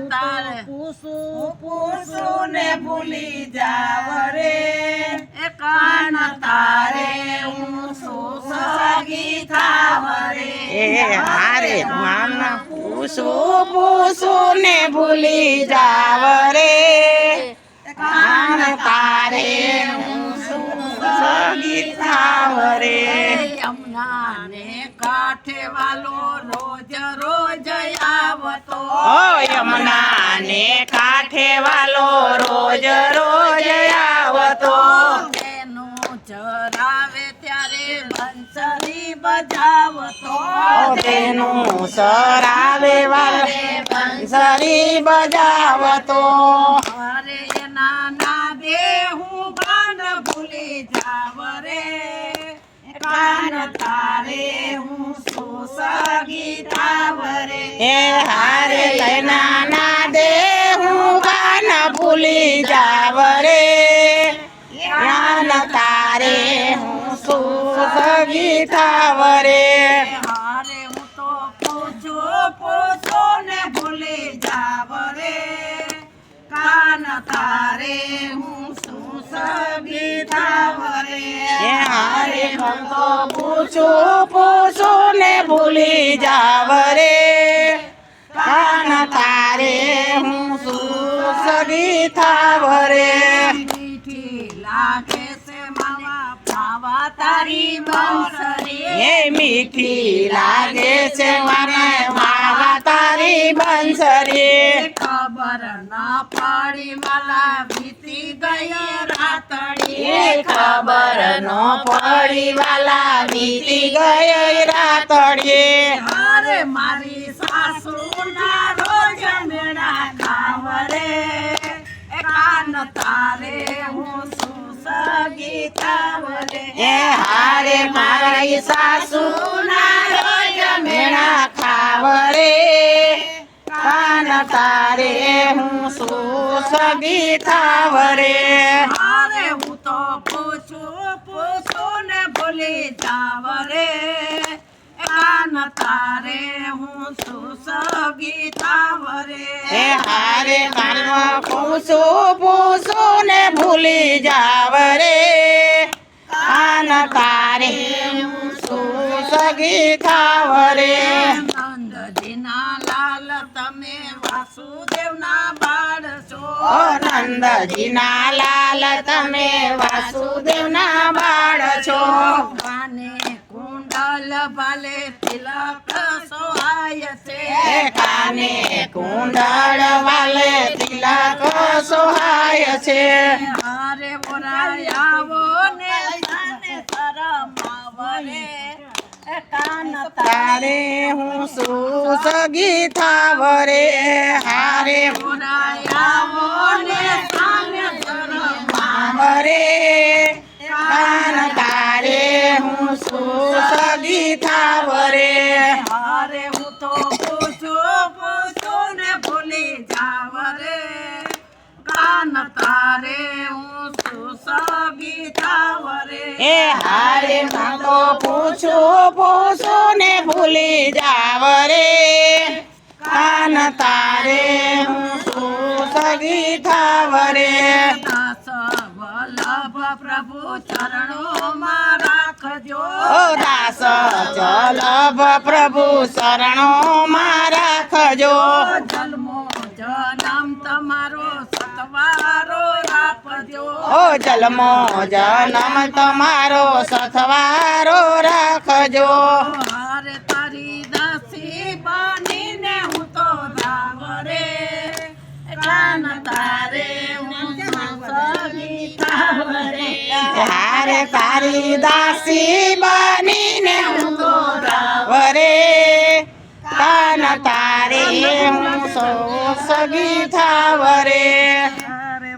તારે પૂછું ને ભૂલી જાવ રે એ કાન તારે હું સગી થાવ રે એ હારે માના પૂછું ને ભૂલી જાવ રે કાન તારે હું સગી થાવ રે યમુના ને કાંઠે વાલો રોજ રોજ આવતો ઓ યમુના ને કાંઠે વાલો રોજ રોજ આવતો તેનું ચરાવે ત્યારે બંસરી બજાવતો તેનું સરાવે વાલે બંસરી બજાવતો અરે નાના દેહું બાન ભૂલી જાવ રે કાન તારે હું સગી થાવ રે એ હારે નાના દે હું કાન ભૂલી જાવ રે જ્ઞાન તારે હું સગી થાવ રે હારે હું તો પૂછું ને ભૂલી જાવ રે કાન તારે હું સગી થાવ રે એ હારે હું તો પૂછું ને ભૂલી જાવ રે કાન તારે હું સગી થાવ રે મીઠી લાગે છે માવા ભાવા તારી બંસરી એ મીઠી લાગે છે મને માવા તારી બંસરી ખબર ના પડી માલા વીતી ગઈ રાતડી એ ખબર નો પડી વાલા વીતી ગઈ રાતડીએ હારે મારી સાસુ ના રોજ મેળા ખાવ રે એ કાન તારે હું સગી થાવ રે એ હારે મારી સાસુ ના રોજ મેળા ખાવ રે કાન તારે હું સગી થાવ રે હારે હું તો પૂછું ને ભૂલી જાવ રે કાન તારે હું સગી થાવ રે એ હારે કાનમાં પૂછું ને ભૂલી જાવ રે કાન તારે હું સગી થાવ રે નંદજીના લાલ તમે વાસુદેવના બાળ છો ઓ નંદજીના લાલ તમે વાસુદેવના બાળ છો કાને કુંડલ ભાલે તિલક સોહાય છે એ કાને કુંડળ વાલે તિલક સોહાય છે હારે બોરાયાવો ને સાને શરમાવરે એ કાન તારે હું સગી થાવ રે હારે બોરાયાવો ને સાને શરમાવરે રે કાન તારે હું સગી થાવ રે હારે હું તો પૂછું ને ભૂલી જાવ રે કાન તારે હું સગી થાવ રે એ હારે માં તો પૂછું ને ભૂલી જાવ રે કાન તારે હું સગી થાવ રે દાસ વલ્લભ પ્રભુ ચરણોમાં રાખજો ઓ દાસ ચલભ પ્રભુ શરણોમાં રાખજો જન્મો જન્મ તમારો સતવારો આપજો ઓ જન્મો જન્મ તમારો સથવારો રાખજો હારે તારી દાસી બનીને હું તો જાવ રે કાન તારે હું સગી થાવ રે હારે તારી દાસી બનીને હું તો જાવ રે કાન તારે હું સગી થાવ